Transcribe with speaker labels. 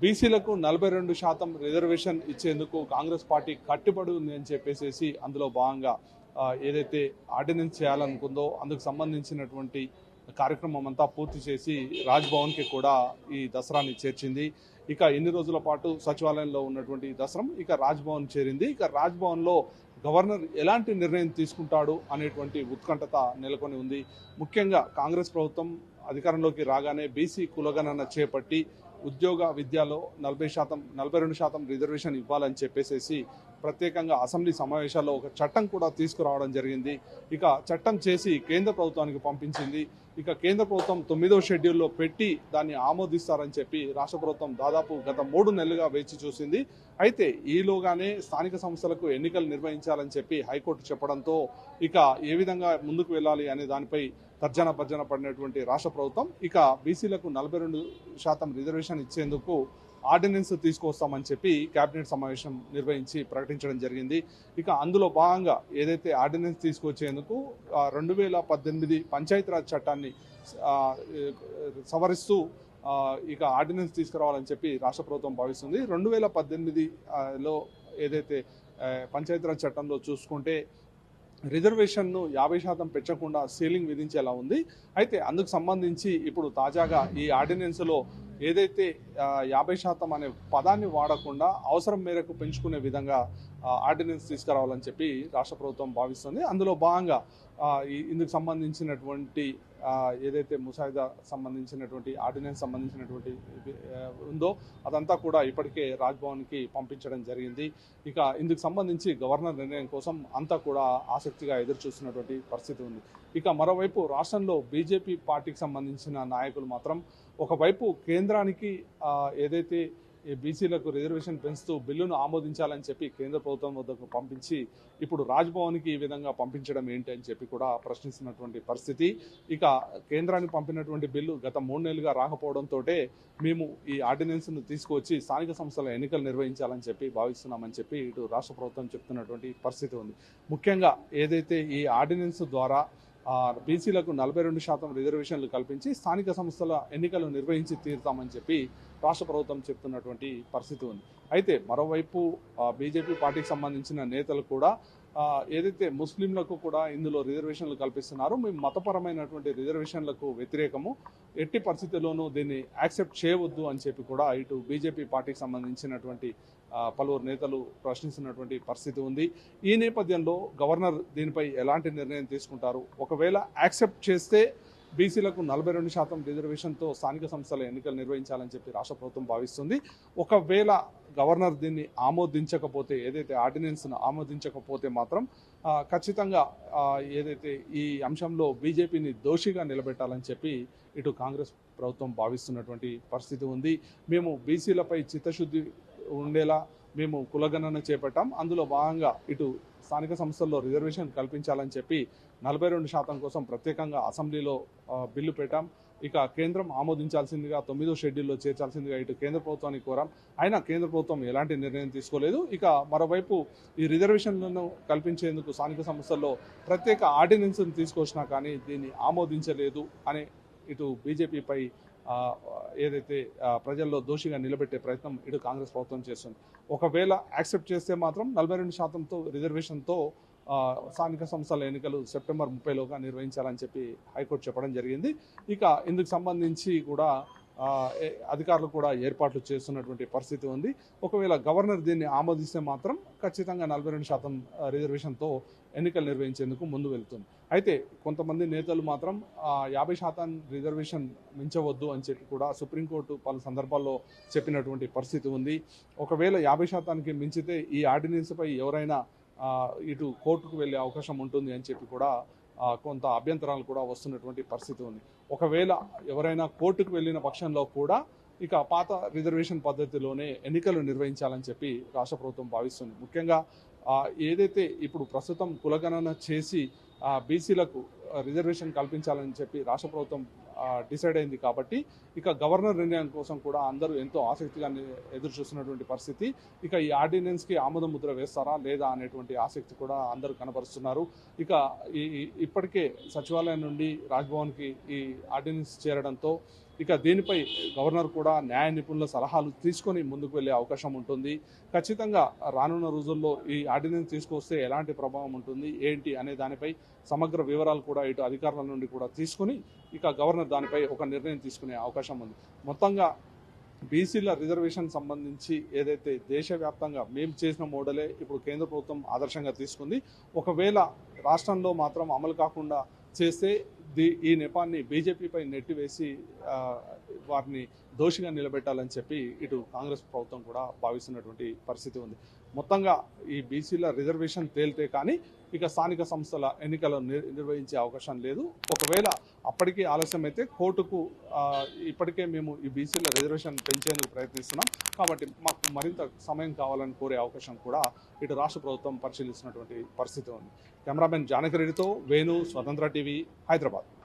Speaker 1: బీసీలకు 42% రిజర్వేషన్ ఇచ్చేందుకు కాంగ్రెస్ పార్టీ కట్టుబడి ఉంది అని చెప్పేసి అందులో భాగంగా ఏదైతే ఆర్డినెన్స్ చేయాలనుకుందో అందుకు సంబంధించినటువంటి కార్యక్రమం అంతా పూర్తి చేసి రాజ్భవన్కి కూడా ఈ దసరాని చేర్చింది. ఇక ఎన్ని రోజుల పాటు సచివాలయంలో ఉన్నటువంటి దసరం ఇక రాజ్భవన్ చేరింది. ఇక రాజ్భవన్లో గవర్నర్ ఎలాంటి నిర్ణయం తీసుకుంటాడు అనేటువంటి ఉత్కంఠత నెలకొని ఉంది. ముఖ్యంగా కాంగ్రెస్ ప్రభుత్వం అధికారంలోకి రాగానే బీసీ కులగణన చేపట్టి ఉద్యోగ విద్యలో 42% రిజర్వేషన్ ఇవ్వాలని చెప్పేసి ప్రత్యేకంగా అసెంబ్లీ సమావేశాల్లో ఒక చట్టం కూడా తీసుకురావడం జరిగింది. ఇక చట్టం చేసి కేంద్ర ప్రభుత్వానికి పంపించింది. ఇక కేంద్ర ప్రభుత్వం 9వ షెడ్యూల్లో పెట్టి దాన్ని ఆమోదిస్తారని చెప్పి రాష్ట్ర ప్రభుత్వం దాదాపు గత 3 నెలలుగా వేచి చూసింది. అయితే ఈలోగానే స్థానిక సంస్థలకు ఎన్నికలు నిర్వహించాలని చెప్పి హైకోర్టు చెప్పడంతో ఇక ఏ విధంగా ముందుకు వెళ్ళాలి అనే దానిపై తర్జన భర్జన పడినటువంటి రాష్ట్ర ప్రభుత్వం ఇక బీసీలకు 42% రిజర్వేషన్ ఇచ్చేందుకు ఆర్డినెన్స్ తీసుకొస్తామని చెప్పి కేబినెట్ సమావేశం నిర్వహించి ప్రకటించడం జరిగింది. ఇక అందులో భాగంగా ఏదైతే ఆర్డినెన్స్ తీసుకొచ్చేందుకు 2018 పంచాయతీరాజ్ చట్టాన్ని సవరిస్తూ ఇక ఆర్డినెన్స్ తీసుకురావాలని చెప్పి రాష్ట్ర ప్రభుత్వం భావిస్తుంది. 2018లో ఏదైతే పంచాయతీరాజ్ చట్టంలో చూసుకుంటే రిజర్వేషన్ను 50% పెంచకుండా సీలింగ్ విధించేలా ఉంది. అయితే అందుకు సంబంధించి ఇప్పుడు తాజాగా ఈ ఆర్డినెన్స్లో ఏదైతే 50% అనే పదాన్ని వాడకుండా అవసరం మేరకు పెంచుకునే విధంగా ఆర్డినెన్స్ తీసుకురావాలని చెప్పి రాష్ట్ర ప్రభుత్వం భావిస్తుంది. అందులో భాగంగా ఇందుకు సంబంధించినటువంటి ఏదైతే ముసాయిదా సంబంధించినటువంటి ఆర్డినెన్స్ సంబంధించినటువంటి ఉందో అదంతా కూడా ఇప్పటికే రాజ్భవన్కి పంపించడం జరిగింది. ఇక ఇందుకు సంబంధించి గవర్నర్ నిర్ణయం కోసం అంతా కూడా ఆసక్తిగా ఎదురు చూస్తున్నటువంటి పరిస్థితి ఉంది. ఇక మరోవైపు రాష్ట్రంలో బీజేపీ పార్టీకి సంబంధించిన నాయకులు మాత్రం ఒకవైపు కేంద్రానికి ఏదైతే బీసీలకు రిజర్వేషన్ పెంచుతూ బిల్లును ఆమోదించాలని చెప్పి కేంద్ర ప్రభుత్వం వద్దకు పంపించి ఇప్పుడు రాజ్భవన్కి ఈ విధంగా పంపించడం ఏంటి అని చెప్పి కూడా ప్రశ్నిస్తున్నటువంటి పరిస్థితి. ఇక కేంద్రానికి పంపినటువంటి బిల్లు గత 3 నెలలుగా రాకపోవడంతో మేము ఈ ఆర్డినెన్స్ను తీసుకువచ్చి స్థానిక సంస్థల ఎన్నికలు నిర్వహించాలని చెప్పి భావిస్తున్నామని చెప్పి ఇటు రాష్ట్ర ప్రభుత్వం చెప్తున్నటువంటి పరిస్థితి ఉంది. ముఖ్యంగా ఏదైతే ఈ ఆర్డినెన్స్ ద్వారా బీసీలకు 42% రిజర్వేషన్లు కల్పించి స్థానిక సంస్థల ఎన్నికలు నిర్వహించి తీరుతామని చెప్పి రాష్ట్ర ప్రభుత్వం చెప్తున్నటువంటి పరిస్థితి ఉంది. అయితే మరోవైపు బీజేపీ పార్టీకి సంబంధించిన నేతలు కూడా ఏదైతే ముస్లింలకు కూడా ఇందులో రిజర్వేషన్లు కల్పిస్తున్నారో మేము మతపరమైనటువంటి రిజర్వేషన్లకు వ్యతిరేకము, ఎట్టి పరిస్థితుల్లోనూ దీన్ని యాక్సెప్ట్ చేయవద్దు అని చెప్పి కూడా ఇటు బీజేపీ పార్టీకి సంబంధించినటువంటి పలువురు నేతలు ప్రశ్నిస్తున్నటువంటి పరిస్థితి ఉంది. ఈ నేపథ్యంలో గవర్నర్ దీనిపై ఎలాంటి నిర్ణయం తీసుకుంటారు? ఒకవేళ యాక్సెప్ట్ చేస్తే బీసీలకు 42% రిజర్వేషన్తో స్థానిక సంస్థల ఎన్నికలు నిర్వహించాలని చెప్పి రాష్ట్ర ప్రభుత్వం భావిస్తుంది. ఒకవేళ గవర్నర్ దీన్ని ఆమోదించకపోతే, ఏదైతే ఆర్డినెన్స్ను ఆమోదించకపోతే మాత్రం ఖచ్చితంగా ఏదైతే ఈ అంశంలో బీజేపీని దోషిగా నిలబెట్టాలని చెప్పి ఇటు కాంగ్రెస్ ప్రభుత్వం భావిస్తున్నటువంటి పరిస్థితి ఉంది. మేము బీసీలపై చిత్తశుద్ధి ఉండేలా మేము కులగణన చేపట్టాం. అందులో భాగంగా ఇటు స్థానిక సంస్థల్లో రిజర్వేషన్ కల్పించాలని చెప్పి 42% కోసం ప్రత్యేకంగా అసెంబ్లీలో బిల్లు పెట్టాం. ఇక కేంద్రం ఆమోదించాల్సిందిగా 9వ షెడ్యూల్లో చేర్చాల్సిందిగా ఇటు కేంద్ర ప్రభుత్వానికి కోరాం. అయినా కేంద్ర ప్రభుత్వం ఎలాంటి నిర్ణయం తీసుకోలేదు. ఇక మరోవైపు ఈ రిజర్వేషన్లను కల్పించేందుకు స్థానిక సంస్థల్లో ప్రత్యేక ఆర్డినెన్స్ను తీసుకొచ్చినా కానీ దీన్ని ఆమోదించలేదు అని ఇటు బీజేపీపై ఏదైతే ప్రజల్లో దోషిగా నిలబెట్టే ప్రయత్నం ఇటు కాంగ్రెస్ ప్రభుత్వం చేస్తుంది. ఒకవేళ యాక్సెప్ట్ చేస్తే మాత్రం 42%తో రిజర్వేషన్తో స్థానిక సంస్థల ఎన్నికలు సెప్టెంబర్ 30లోగా నిర్వహించాలని చెప్పి హైకోర్టు చెప్పడం జరిగింది. ఇక ఇందుకు సంబంధించి కూడా అధికారులు కూడా ఏర్పాట్లు చేస్తున్నటువంటి పరిస్థితి ఉంది. ఒకవేళ గవర్నర్ దీన్ని ఆమోదిస్తే మాత్రం ఖచ్చితంగా 42% రిజర్వేషన్తో ఎన్నికలు నిర్వహించేందుకు ముందు వెళ్తుంది. అయితే కొంతమంది నేతలు మాత్రం 50% రిజర్వేషన్ మించవద్దు అని చెప్పి కూడా సుప్రీంకోర్టు పలు సందర్భాల్లో చెప్పినటువంటి పరిస్థితి ఉంది. ఒకవేళ 50%కి మించితే ఈ ఆర్డినెన్స్పై ఎవరైనా ఇటు కోర్టుకు వెళ్ళే అవకాశం ఉంటుంది అని చెప్పి కూడా కొంత అభ్యంతరాలు కూడా వస్తున్నటువంటి పరిస్థితి ఉంది. ఒకవేళ ఎవరైనా కోర్టుకు వెళ్ళిన పక్షంలో కూడా ఇక పాత రిజర్వేషన్ పద్ధతిలోనే ఎన్నికలు నిర్వహించాలని చెప్పి రాష్ట్ర ప్రభుత్వం భావిస్తుంది. ముఖ్యంగా ఏదైతే ఇప్పుడు ప్రస్తుతం కులగణన చేసి బీసీలకు రిజర్వేషన్ కల్పించాలని చెప్పి రాష్ట్ర ప్రభుత్వం డిసైడ్ అయింది కాబట్టి ఇక గవర్నర్ నిర్ణయం కోసం కూడా అందరూ ఎంతో ఆసక్తిగా ఎదురు చూస్తున్నటువంటి పరిస్థితి. ఇక ఈ ఆర్డినెన్స్కి ఆమోద ముద్ర వేస్తారా లేదా అనేటువంటి ఆసక్తి కూడా అందరూ కనబరుస్తున్నారు. ఇక ఇప్పటికే సచివాలయం నుండి రాజ్భవన్కి ఈ ఆర్డినెన్స్ చేరడంతో ఇక దీనిపై గవర్నర్ కూడా న్యాయ నిపుణుల సలహాలు తీసుకొని ముందుకు వెళ్ళే అవకాశం ఉంటుంది. ఖచ్చితంగా రానున్న రోజుల్లో ఈ ఆర్డినెన్స్ తీసుకొస్తే ఎలాంటి ప్రభావం ఉంటుంది ఏంటి అనే దానిపై సమగ్ర వివరాలు కూడా ఇటు అధికారుల నుండి కూడా తీసుకొని ఇక గవర్నర్ దానిపై ఒక నిర్ణయం తీసుకునే అవకాశం ఉంది. మొత్తంగా బీసీల రిజర్వేషన్ సంబంధించి ఏదైతే దేశవ్యాప్తంగా మేము చేసిన మోడలే ఇప్పుడు కేంద్ర ప్రభుత్వం ఆదర్శంగా తీసుకుంది. ఒకవేళ రాష్ట్రంలో మాత్రం అమలు కాకుండా చేస్తే ఈ నెపాన్ని బీజేపీపై నెట్టివేసి వారిని దోషిగా నిలబెట్టాలని చెప్పి ఇటు కాంగ్రెస్ ప్రభుత్వం కూడా భావిస్తున్నటువంటి పరిస్థితి ఉంది. మొత్తంగా ఈ బీసీల రిజర్వేషన్ తేలితే కానీ ఇక స్థానిక సంస్థల ఎన్నికలు నిర్వహించే అవకాశం లేదు. ఒకవేళ అప్పటికీ ఆలస్యం అయితే కోర్టుకు ఇప్పటికే మేము ఈ బీసీల రిజర్వేషన్ పెంచేందుకు ప్రయత్నిస్తున్నాం కాబట్టి మాకు మరింత సమయం కావాలని కోరే అవకాశం కూడా ఇటు రాష్ట్ర ప్రభుత్వం పరిశీలిస్తున్నటువంటి పరిస్థితి ఉంది. కెమెరామెన్ జానకిరెడ్డితో వేణు, స్వతంత్ర టీవీ, హైదరాబాద్.